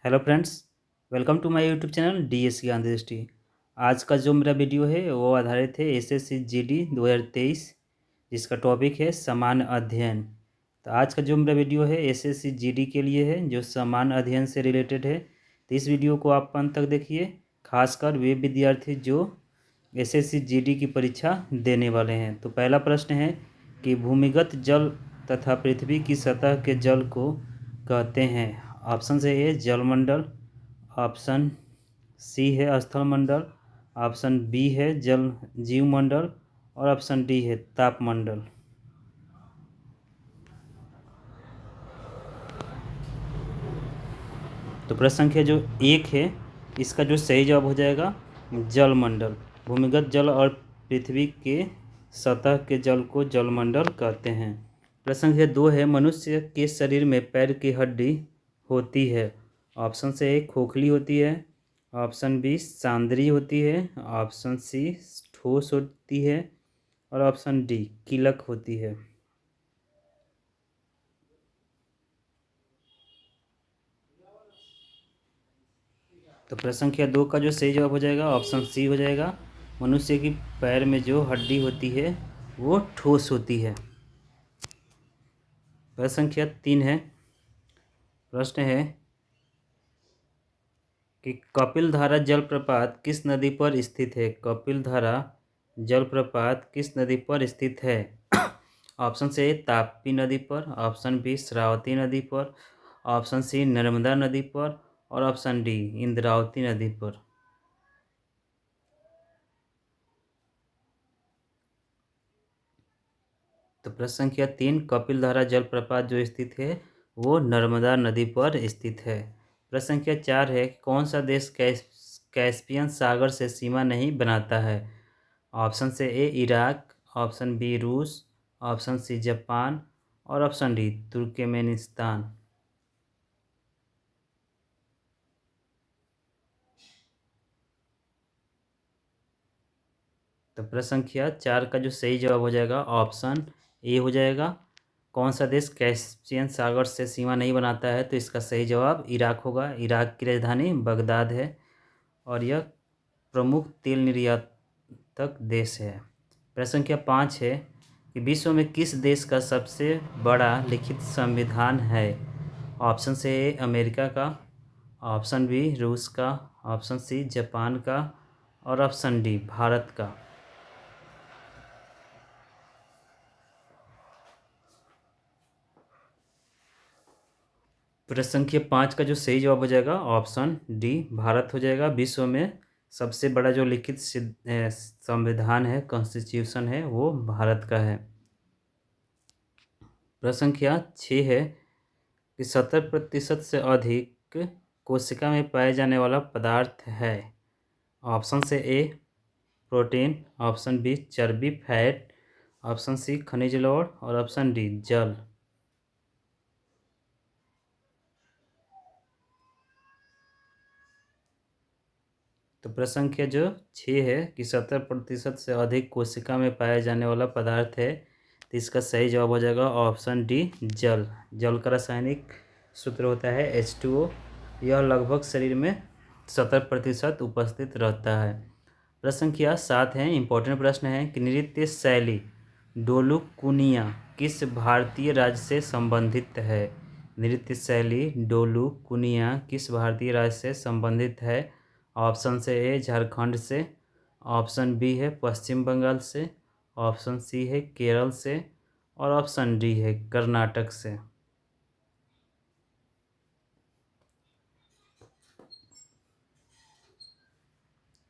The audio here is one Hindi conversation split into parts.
Hello friends, welcome to my YouTube channel DS Gandhi Drishti. आज का जो मेरा वीडियो है वो आधारित है एसएससी जीडी 2023, जिसका टॉपिक है समान अध्ययन। तो आज का जो मेरा वीडियो है एसएससी जीडी के लिए है, जो समान अध्ययन से रिलेटेड है। तो इस वीडियो को आप अंत तक देखिए, खासकर वे विद्यार्थी जो एसएससी जीडी की परीक्षा देने वाले हैं। तो पहला प्रश्न है कि भूमिगत जल तथा पृथ्वी की सतह के जल को कहते हैं। ऑप्शन से है जलमंडल, ऑप्शन सी है स्थलमंडल, ऑप्शन बी है जल जीवमंडल और ऑप्शन डी है तापमंडल। तो प्रश्न संख्या जो एक है, इसका जो सही जवाब हो जाएगा जलमंडल। भूमिगत जल और पृथ्वी के सतह के जल को जलमंडल कहते हैं। प्रश्न संख्या दो है, मनुष्य के शरीर में पैर की हड्डी होती है। ऑप्शन से ए खोखली होती है, ऑप्शन बी सांद्री होती है, ऑप्शन सी ठोस होती है और ऑप्शन डी कीलक होती है। तो प्रश्न संख्या दो का जो सही जवाब हो जाएगा ऑप्शन सी हो जाएगा। मनुष्य की पैर में जो हड्डी होती है वो ठोस होती है। प्रश्न संख्या तीन है, प्रश्न है कि कपिलधारा जलप्रपात किस नदी पर स्थित है। कपिलधारा जलप्रपात किस नदी पर स्थित है। ऑप्शन से ताप्ती नदी पर, ऑप्शन बी श्रावती नदी पर, ऑप्शन सी नर्मदा नदी पर और ऑप्शन डी इंद्रावती नदी पर। तो प्रश्न संख्या तीन, कपिलधारा जलप्रपात जो स्थित है वो नर्मदा नदी पर स्थित है। प्रश्न संख्या चार है, कौन सा देश कैस्पियन सागर से सीमा नहीं बनाता है। ऑप्शन से ए इराक, ऑप्शन बी रूस, ऑप्शन सी जापान और ऑप्शन डी तुर्कमेनिस्तान। तो प्रश्न संख्या चार का जो सही जवाब हो जाएगा ऑप्शन ए हो जाएगा। कौन सा देश कैस्पियन सागर से सीमा नहीं बनाता है, तो इसका सही जवाब इराक होगा। इराक की राजधानी बगदाद है और यह प्रमुख तेल निर्यातक देश है। प्रश्न संख्या पाँच है कि विश्व में किस देश का सबसे बड़ा लिखित संविधान है। ऑप्शन से ए अमेरिका का, ऑप्शन बी रूस का, ऑप्शन सी जापान का और ऑप्शन डी भारत का। प्रश्न संख्या पाँच का जो सही जवाब हो जाएगा ऑप्शन डी भारत हो जाएगा। विश्व में सबसे बड़ा जो लिखित संविधान है, कॉन्स्टिट्यूशन है, वो भारत का है। प्रश्न संख्या छः है कि 70% से अधिक कोशिका में पाए जाने वाला पदार्थ है। ऑप्शन से ए प्रोटीन, ऑप्शन बी चर्बी फैट, ऑप्शन सी खनिज लवण और ऑप्शन डी जल। तो प्रश्न संख्या जो छः है कि 70% से अधिक कोशिका में पाया जाने वाला पदार्थ है, तो इसका सही जवाब हो जाएगा ऑप्शन डी जल। जल का रासायनिक सूत्र होता है H2O। यह लगभग शरीर में 70% उपस्थित रहता है। प्रश्न संख्या सात है, इंपॉर्टेंट प्रश्न है कि नृत्य शैली डोलुकुनिया किस भारतीय राज्य से संबंधित है। नृत्य शैली डोलुकुनिया किस भारतीय राज्य से संबंधित है। ऑप्शन से ए झारखंड से, ऑप्शन बी है पश्चिम बंगाल से, ऑप्शन सी है केरल से और ऑप्शन डी है कर्नाटक से।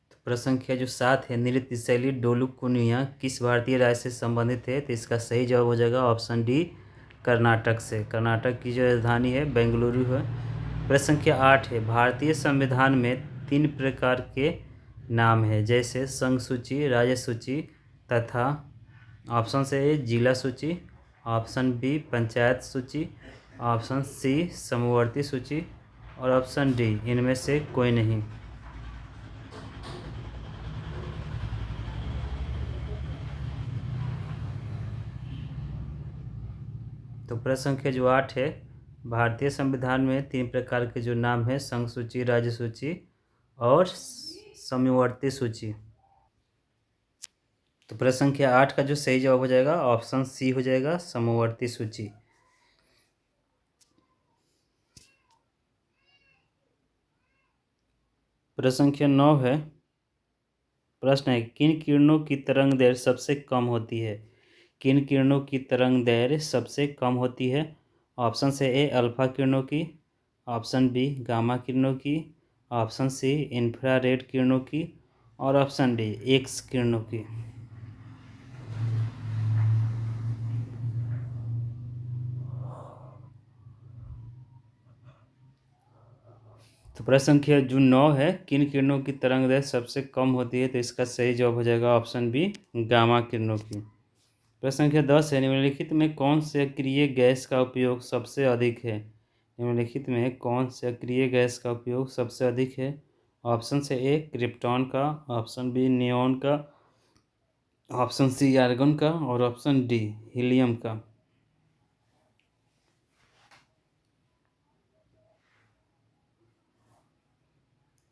तो प्रश्न संख्या जो सात है, नृत्य शैली डोलुकुनिया किस भारतीय राज्य से संबंधित है, तो इसका सही जवाब हो जाएगा ऑप्शन डी कर्नाटक से। कर्नाटक की जो राजधानी है बेंगलुरु है। प्रश्न संख्या आठ है, भारतीय संविधान में 3 प्रकार के नाम है, जैसे संघ सूची, राज्य सूची तथा ऑप्शन से ए जिला सूची, ऑप्शन बी पंचायत सूची, ऑप्शन सी समवर्ती सूची और ऑप्शन डी इनमें से कोई नहीं। तो प्रश्न संख्या जो आठ है, भारतीय संविधान में 3 प्रकार के जो नाम है, संघ सूची, राज्य सूची और समवर्ती सूची। तो प्रश्न संख्या 8 का जो सही जवाब हो जाएगा ऑप्शन सी हो जाएगा, समवर्ती सूची। प्रश्न संख्या 9 है। प्रश्न है, किन किरणों की तरंग दैर्ध्य सबसे कम होती है? किन किरणों की तरंग दैर्ध्य सबसे कम होती है? ऑप्शन से ए अल्फा किरणों की, ऑप्शन बी गामा किरणों की, ऑप्शन सी इंफ्रारेड किरणों की और ऑप्शन डी एक्स किरणों की। तो प्रश्न संख्या जो 9 है, किन किरणों की तरंग दैर्ध्य सबसे कम होती है? तो इसका सही जवाब हो जाएगा ऑप्शन बी गामा किरणों की। प्रश्न संख्या 10 है, निम्नलिखित में कौन से अक्रिय गैस का उपयोग सबसे अधिक है? निम्नलिखित में कौन से अक्रिय गैस का उपयोग सबसे अधिक है? ऑप्शन से ए क्रिप्टॉन का, ऑप्शन बी नियॉन का, ऑप्शन सी आर्गन का और ऑप्शन डी हीलियम का।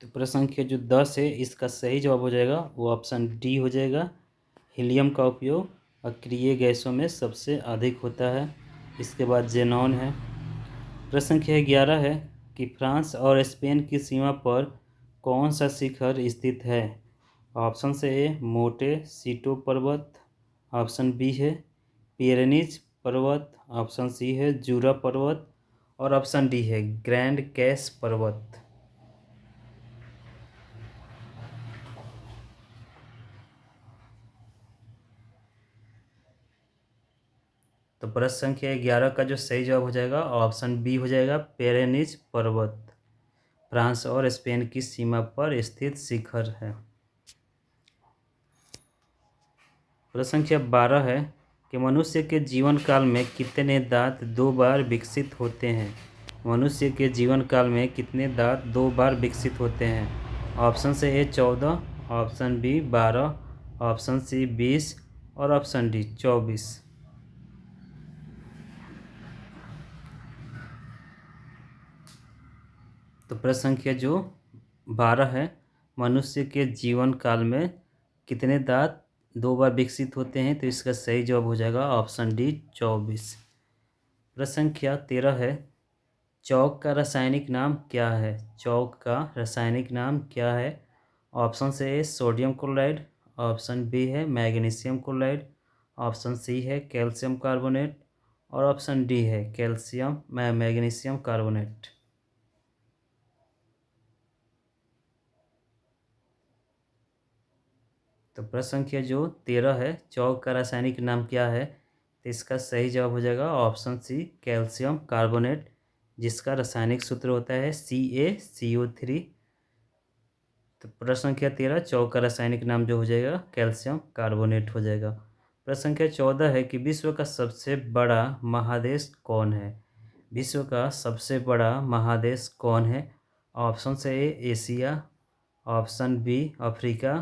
तो प्रश्न संख्या जो 10 है, इसका सही जवाब हो जाएगा वो ऑप्शन डी हो जाएगा। हीलियम का उपयोग अक्रिय गैसों में सबसे अधिक होता है। इसके बाद जेनॉन है। प्रश्न संख्या 11 है कि फ्रांस और स्पेन की सीमा पर कौन सा शिखर स्थित है? ऑप्शन से ए मोटे सीटो पर्वत, ऑप्शन बी है पिरेनीज पर्वत, ऑप्शन सी है जूरा पर्वत और ऑप्शन डी है ग्रैंड कैस पर्वत। तो प्रश्न संख्या 11 का जो सही जवाब हो जाएगा ऑप्शन बी हो जाएगा, पिरेनीज पर्वत फ्रांस और स्पेन की सीमा पर स्थित शिखर है। प्रश्न संख्या 12 है कि मनुष्य के जीवन काल में कितने दांत 2 बार विकसित होते हैं? मनुष्य के जीवन काल में कितने दांत 2 बार विकसित होते हैं? ऑप्शन से ए 14, ऑप्शन बी 12, ऑप्शन सी 20 और ऑप्शन डी 24। तो प्रश्न संख्या जो 12 है, मनुष्य के जीवन काल में कितने दांत 2 बार विकसित होते हैं? तो इसका सही जवाब हो जाएगा ऑप्शन डी 24। प्रश्न संख्या 13 है, चौक का रासायनिक नाम क्या है? चौक का रासायनिक नाम क्या है? ऑप्शन से A sodium chloride, option B है मैग्नीशियम क्लोराइड, ऑप्शन सी है कैल्शियम कार्बोनेट और ऑप्शन डी है मैग्नीशियम कार्बोनेट। तो प्रश्न संख्या जो 13 है, चौक का रासायनिक नाम क्या है? तो इसका सही जवाब हो जाएगा ऑप्शन सी कैल्शियम कार्बोनेट, जिसका रासायनिक सूत्र होता है CaCO3। तो प्रश्न संख्या 13 चौक का रासायनिक नाम जो हो जाएगा कैल्शियम कार्बोनेट हो जाएगा। प्रश्न संख्या 14 है कि विश्व का सबसे बड़ा महादेश कौन है? विश्व का सबसे बड़ा महादेश कौन है? ऑप्शन से A Asia, option B Africa,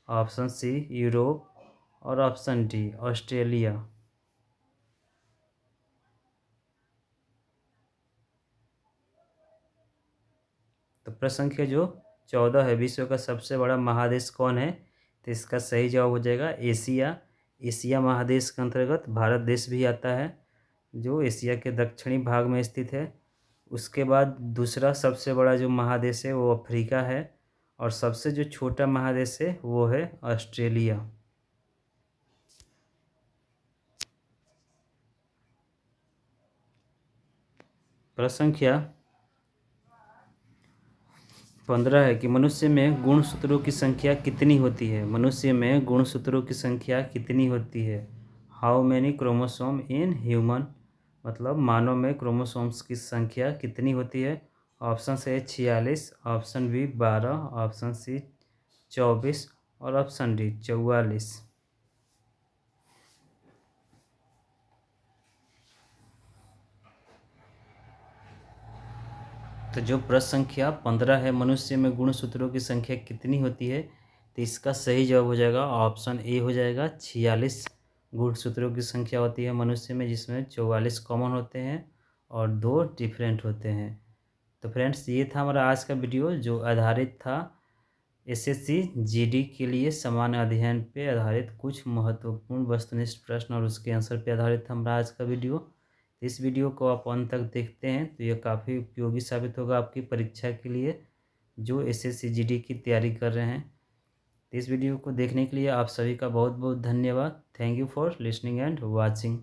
option C Europe और ऑप्शन डी ऑस्ट्रेलिया। तो प्रश्न संख्या जो 14 है, विश्व का सबसे बड़ा महादेश कौन है? तो इसका सही जवाब हो जाएगा एशिया। एशिया महादेश के अंतर्गत भारत देश भी आता है, जो एशिया के दक्षिणी भाग में स्थित है। उसके बाद दूसरा सबसे बड़ा जो महादेश है वो अफ्रीका है और सबसे जो छोटा महादेश है वो है ऑस्ट्रेलिया। प्रश्न संख्या 15 है कि मनुष्य में गुणसूत्रों की संख्या कितनी होती है? मनुष्य में गुणसूत्रों की संख्या कितनी होती है? How many chromosome in human, मतलब मानव में क्रोमोसोम्स की संख्या कितनी होती है? ऑप्शन से 46, ऑप्शन बी 12, ऑप्शन सी 24 और ऑप्शन डी 44। तो जो प्रश्न संख्या 15 है, मनुष्य में गुणसूत्रों की संख्या कितनी होती है? तो इसका सही जवाब हो जाएगा ऑप्शन ए हो जाएगा, 46 गुणसूत्रों की संख्या होती है मनुष्य में, जिसमें 44 कॉमन होते हैं और 2 डिफरेंट होते हैं। तो फ्रेंड्स ये था हमारा आज का वीडियो जो आधारित था एसएससी जीडी के लिए सामान्य अध्ययन पे आधारित कुछ महत्वपूर्ण वस्तुनिष्ठ प्रश्न और उसके आंसर पे आधारित था हमारा आज का वीडियो। इस वीडियो को आप अंत तक देखते हैं तो ये काफ़ी उपयोगी साबित होगा आपकी परीक्षा के लिए जो एसएससी जीडी की तैयारी कर रहे हैं। इस वीडियो को देखने के लिए आप सभी का बहुत बहुत धन्यवाद। Thank you for listening and watching.